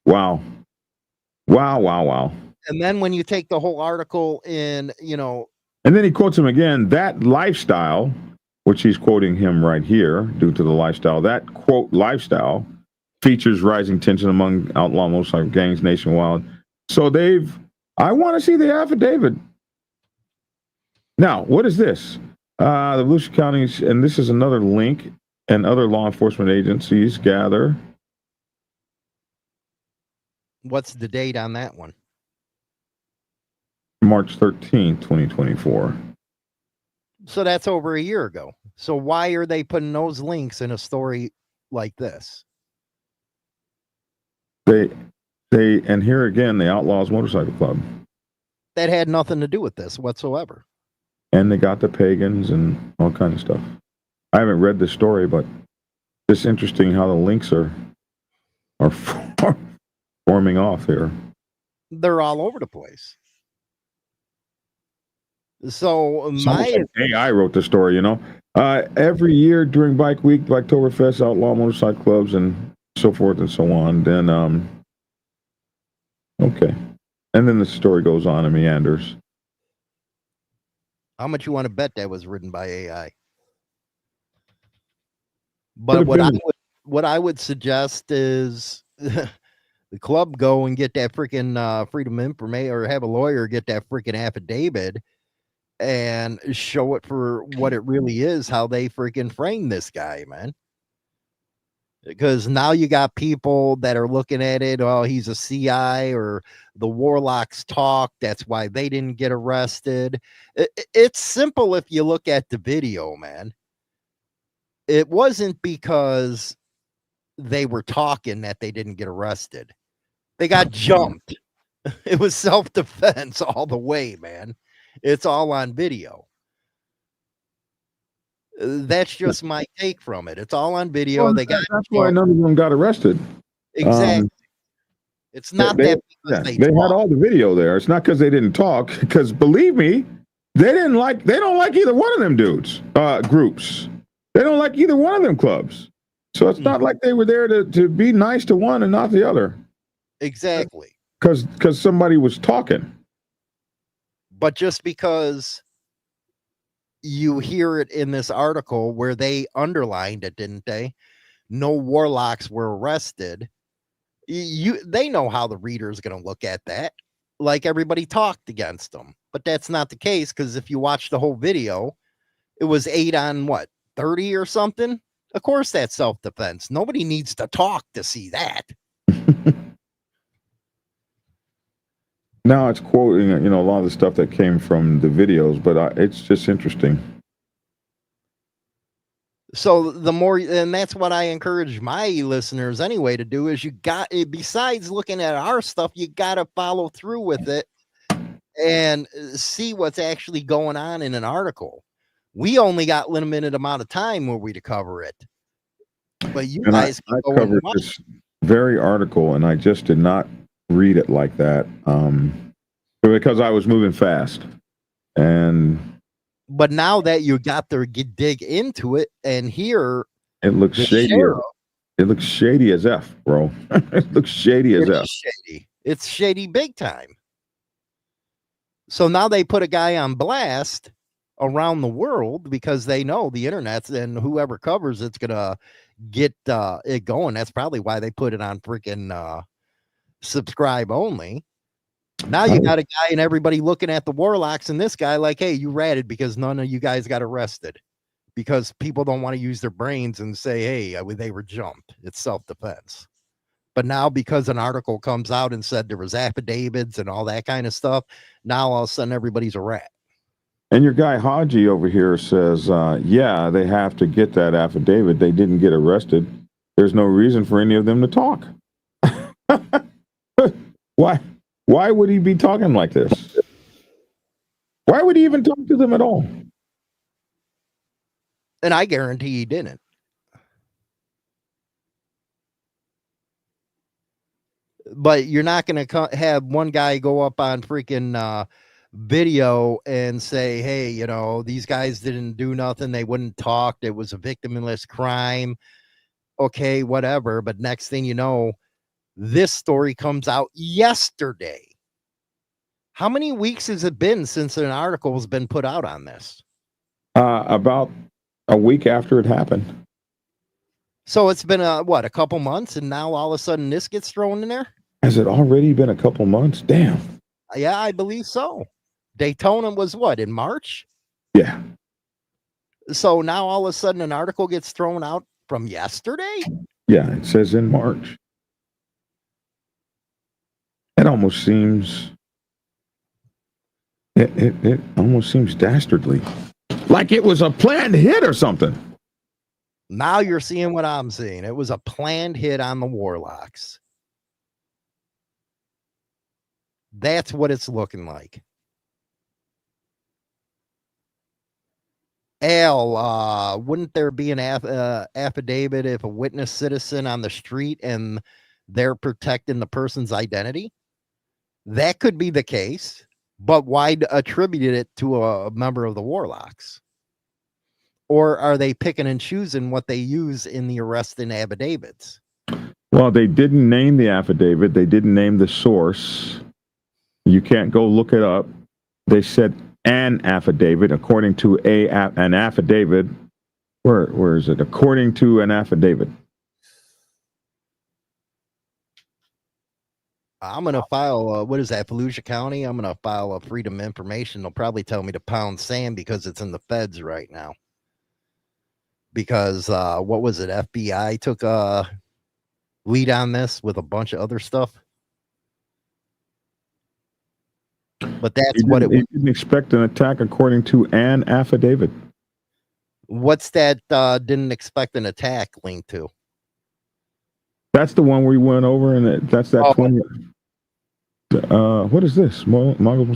Wow. And then when you take the whole article in, and then he quotes him again, that lifestyle, which he's quoting him right here, due to the lifestyle, that quote lifestyle features rising tension among outlaw motorcycle gangs nationwide. So I want to see the affidavit. Now, what is this? The Volusia County, and this is another link, and other law enforcement agencies gather. What's the date on that one? March 13th, 2024. So that's over a year ago. So why are they putting those links in a story like this? And here again, the Warlocks Motorcycle Club. That had nothing to do with this whatsoever. And they got the pagans and all kinds of stuff. I haven't read the story, but it's interesting how the links are forming off here. They're all over the place. So I wrote the story, every year during Bike Week, Oktoberfest, outlaw motorcycle clubs, and so forth and so on. Then, okay. And then the story goes on and meanders. How much you want to bet that was written by AI? But what I would suggest is the club go and get that freaking freedom of information, or have a lawyer get that freaking affidavit and show it for what it really is, how they freaking frame this guy, man. Because now you got people that are looking at it, oh, he's a CI, or the Warlocks talk, that's why they didn't get arrested. It's simple if you look at the video, man. It wasn't because they were talking that they didn't get arrested. They got jumped. It was self-defense all the way, man. It's all on video. That's just my take from it. It's all on video. Well, that's why none of them got arrested. Exactly. It's not they had all the video there. It's not because they didn't talk. Because believe me, they don't like either one of them dudes. Groups. They don't like either one of them clubs. So it's not like they were there to be nice to one and not the other. Exactly. Because somebody was talking. But just because you hear it in this article where they underlined it, didn't they? No warlocks were arrested. They know how the reader is going to look at that. Like everybody talked against them. But that's not the case, because if you watch the whole video, it was 8 on 30 or something. Of course, that's self-defense. Nobody needs to talk to see that. Now it's quoting, a lot of the stuff that came from the videos, but it's just interesting. So the more, and that's what I encourage my listeners anyway to do, is besides looking at our stuff, you got to follow through with it and see what's actually going on in an article. We only got limited amount of time where we to cover it. But you guys I covered this very article, and I just did not read it like that because I was moving fast. But now that you got to dig into it and hear, it looks shady. It looks shady as F, bro. It looks shady as F. Shady. It's shady big time. So now they put a guy on blast around the world because they know the internet's, and whoever covers it's gonna get it going. That's probably why they put it on freaking subscribe only. Now you got a guy and everybody looking at the Warlocks and this guy like, hey, you ratted because none of you guys got arrested, because people don't want to use their brains and say, hey, they were jumped. It's self-defense. But now because an article comes out and said there was affidavits and all that kind of stuff, now all of a sudden everybody's a rat. And your guy Haji over here says, yeah, they have to get that affidavit. They didn't get arrested. There's no reason for any of them to talk. Why would he be talking like this? Why would he even talk to them at all? And I guarantee he didn't. But you're not going to have one guy go up on freaking video and say, hey, these guys didn't do nothing. They wouldn't talk. It was a victimless crime. Okay, whatever. But next thing you know, this story comes out yesterday. How many weeks has it been since an article has been put out on this? About a week after it happened. So it's been a couple months, and now all of a sudden this gets thrown in there? Has it already been a couple months? Damn. Yeah, I believe so. Daytona was in March? Yeah. So now all of a sudden an article gets thrown out from yesterday? Yeah, it says in March. It almost seems... It almost seems dastardly. Like it was a planned hit or something. Now you're seeing what I'm seeing. It was a planned hit on the Warlocks. That's what it's looking like. Al, wouldn't there be an affidavit if a witness citizen on the street and they're protecting the person's identity? That could be the case, but why attribute it to a member of the Warlocks? Or are they picking and choosing what they use in the arrest and affidavits? Well, they didn't name the affidavit. They didn't name the source. You can't go look it up. They said an affidavit, according to an affidavit. Where is it? According to an affidavit. I'm going to file, what is that, Volusia County? I'm going to file a Freedom of Information. They'll probably tell me to pound sand because it's in the feds right now. Because, what was it, FBI took a lead on this with a bunch of other stuff. But that's what it was. He didn't expect an attack according to an affidavit. What's that didn't expect an attack linked to? That's the one we went over, and that's that 20. What is this? Mongol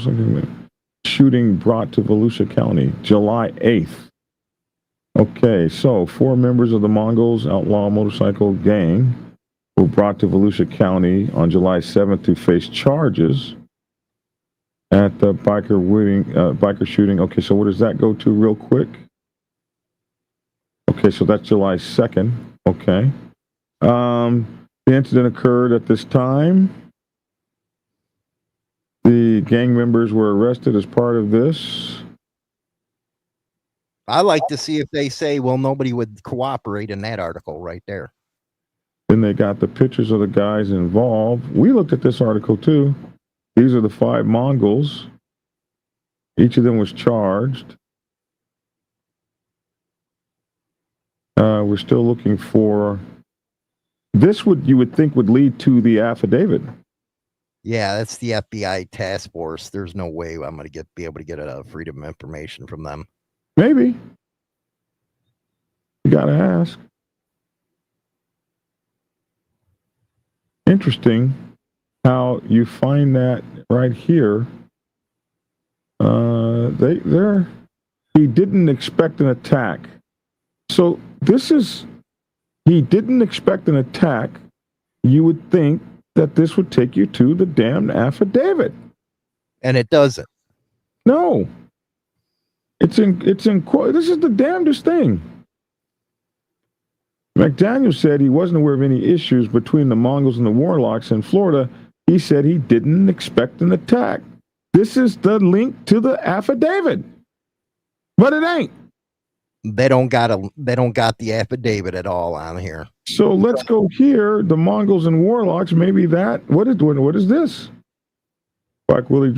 shooting brought to Volusia County, July 8th. Okay, so 4 members of the Mongols outlaw motorcycle gang were brought to Volusia County on July 7th to face charges at the biker shooting. Okay, so what does that go to real quick? Okay, so that's July 2nd. Okay. The incident occurred at this time. The gang members were arrested as part of this. I like to see if they say, well, nobody would cooperate in that article right there. Then they got the pictures of the guys involved. We looked at this article too. These are the 5 Mongols. Each of them was charged. We're still looking for this. You would think would lead to the affidavit. Yeah, that's the FBI task force. There's no way I'm going to be able to get a freedom of information from them. Maybe. You got to ask. Interesting how you find that right here. He didn't expect an attack. So he didn't expect an attack. You would think that this would take you to the damn affidavit. And it doesn't. No. This is the damnedest thing. McDaniel said he wasn't aware of any issues between the Mongols and the Warlocks in Florida. He said he didn't expect an attack. This is the link to the affidavit. But it ain't. They don't got the affidavit at all on here. So let's go here. The Mongols and Warlocks. Maybe that. What is this? Bike week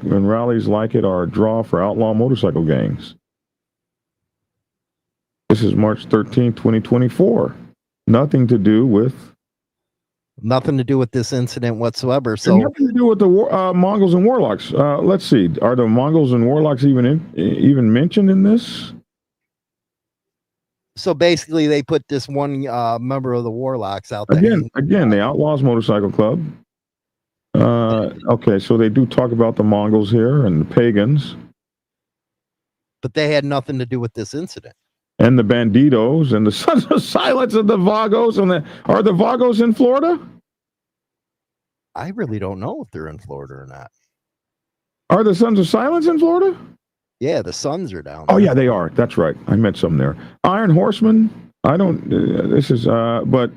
and rallies like it are a draw for outlaw motorcycle gangs. This is March 13, 2024. Nothing to do with this incident whatsoever. So nothing to do with the Mongols and Warlocks. Let's see. Are the Mongols and Warlocks even mentioned in this? So basically, they put this one member of the Warlocks out there. Again, the Outlaws Motorcycle Club. Okay, so they do talk about the Mongols here and the pagans. But they had nothing to do with this incident. And the Banditos and the Sons of Silence and the Vagos. Are the Vagos in Florida? I really don't know if they're in Florida or not. Are the Sons of Silence in Florida? Yeah, the Sons are down there. Oh, yeah, they are. That's right. I met some there. Iron Horsemen. I don't, but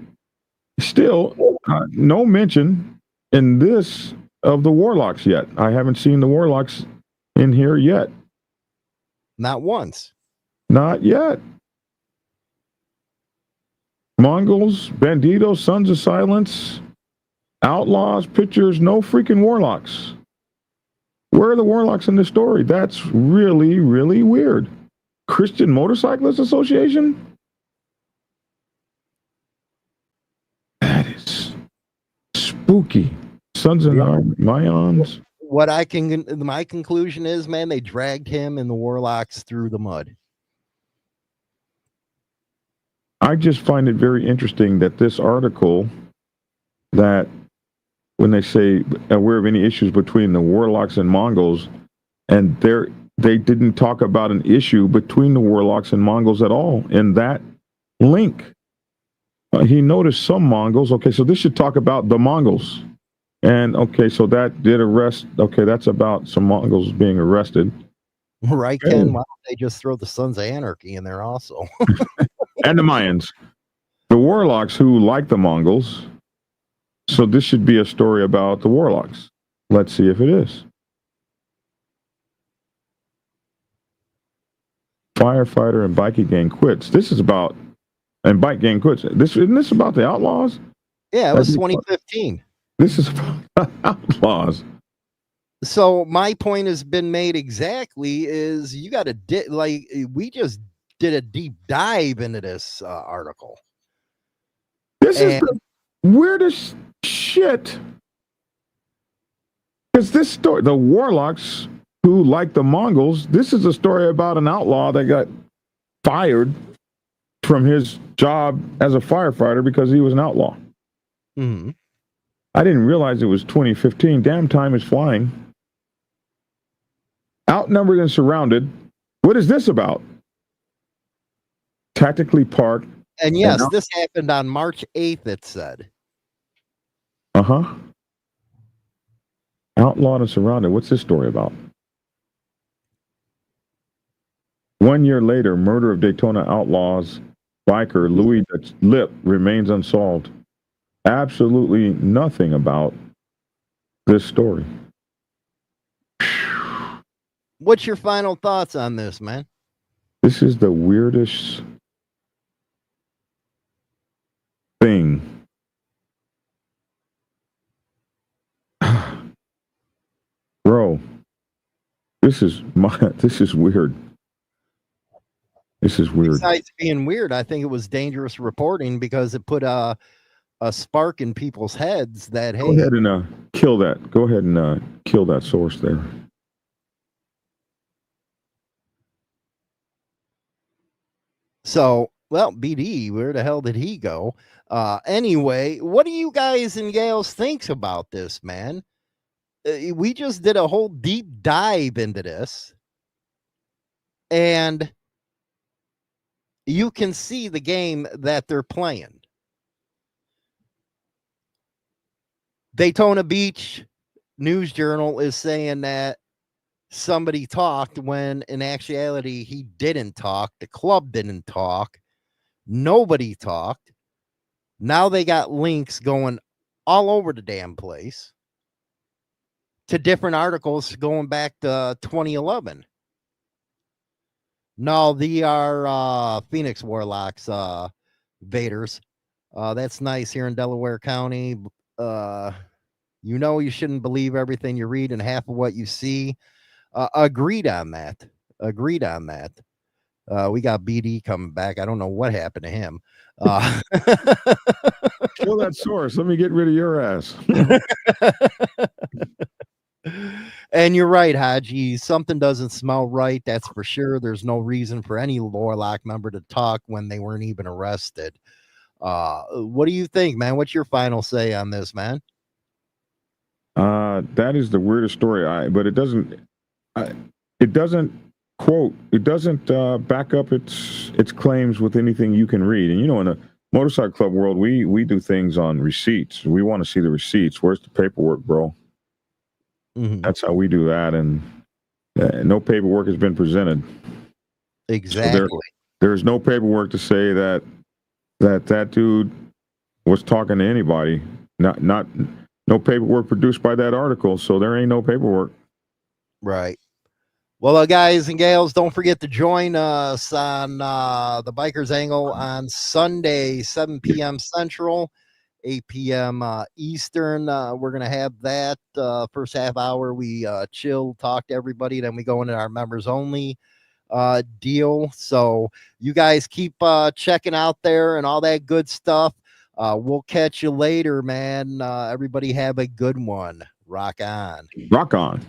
still, no mention in this of the Warlocks yet. I haven't seen the Warlocks in here yet. Not once. Not yet. Mongols, Banditos, Sons of Silence, Outlaws, pictures, no freaking Warlocks. Where are the Warlocks in this story? That's really, really weird. Christian Motorcyclist Association? That is spooky. Sons of Mayans. My conclusion is, man, they dragged him and the Warlocks through the mud. I just find it very interesting that this article, that when they say aware of any issues between the Warlocks and Mongols, and they didn't talk about an issue between the Warlocks and Mongols at all in that link. He noticed some Mongols. Okay, so this should talk about the Mongols. And okay, so that did arrest. Okay, that's about some Mongols being arrested. Right, Ken? Why don't they just throw the Sons of Anarchy in there also? And the Mayans. The Warlocks who like the Mongols. So this should be a story about the Warlocks. Let's see if it is. Firefighter and bikie gang quits. This is about, and bike gang quits. Isn't this about the Outlaws? Yeah, it was 2015. This is about the Outlaws. So my point has been made exactly, is you got to we just did a deep dive into this article. This is the weirdest shit. Because this story, the Warlocks who like the Mongols, this is a story about an outlaw that got fired from his job as a firefighter because he was an outlaw. Mm-hmm. I didn't realize it was 2015. Damn, time is flying. Outnumbered and surrounded. What is this about? Tactically parked. And yes, this happened on March 8th, it said. Uh-huh. Outlawed and surrounded. What's this story about? 1 year later, murder of Daytona outlaws biker Louis Lip remains unsolved. Absolutely nothing about this story. What's your final thoughts on this, man? This is the weirdest thing. Bro, this is weird. This is weird. Besides being weird, I think it was dangerous reporting because it put a spark in people's heads that, hey, go ahead and kill that. Go ahead and kill that source there. So, well, BD, where the hell did he go? Anyway, what do you guys and gals think about this, man? We just did a whole deep dive into this, and you can see the game that they're playing. Daytona Beach News Journal is saying that somebody talked when in actuality he didn't talk. The club didn't talk. Nobody talked. Now they got links going all over the damn place to different articles going back to 2011. No, they are Phoenix Warlocks Vaders. That's nice here in Delaware County. You know, you shouldn't believe everything you read and half of what you see. Agreed on that. We got BD coming back. I don't know what happened to him. Kill that source. Let me get rid of your ass. And you're right, Haji. Something doesn't smell right. That's for sure. There's no reason for any Warlock member to talk when they weren't even arrested. What do you think, man? What's your final say on this, man? That is the weirdest story. But it doesn't back up its claims with anything you can read. And you know, in the motorcycle club world, we do things on receipts. We want to see the receipts. Where's the paperwork, bro? Mm-hmm. That's how we do that, and no paperwork has been presented. Exactly. So there's no paperwork to say that dude was talking to anybody. No paperwork produced by that article, so there ain't no paperwork. Right. Well, guys and gals, don't forget to join us on the Biker's Angle on Sunday, 7 p.m. Central, 8 p.m. Eastern. We're going to have that first half hour. We chill, talk to everybody. Then we go into our members only deal. So you guys keep checking out there and all that good stuff. We'll catch you later, man. Everybody have a good one. Rock on. Rock on.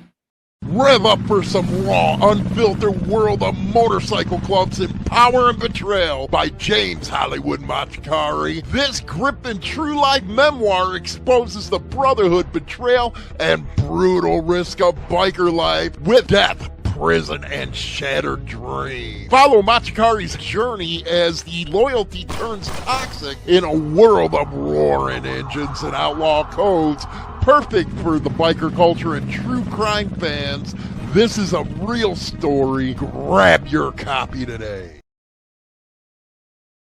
Rev up for some raw, unfiltered world of motorcycle clubs in Power and Betrayal by James Hollywood Machikari. This gripping true-life memoir exposes the brotherhood, betrayal, and brutal risk of biker life with death, prison, and shattered dreams. Follow Machikari's journey as the loyalty turns toxic in a world of roaring engines and outlaw codes. Perfect for the biker culture and true crime fans. This is a real story. Grab your copy today.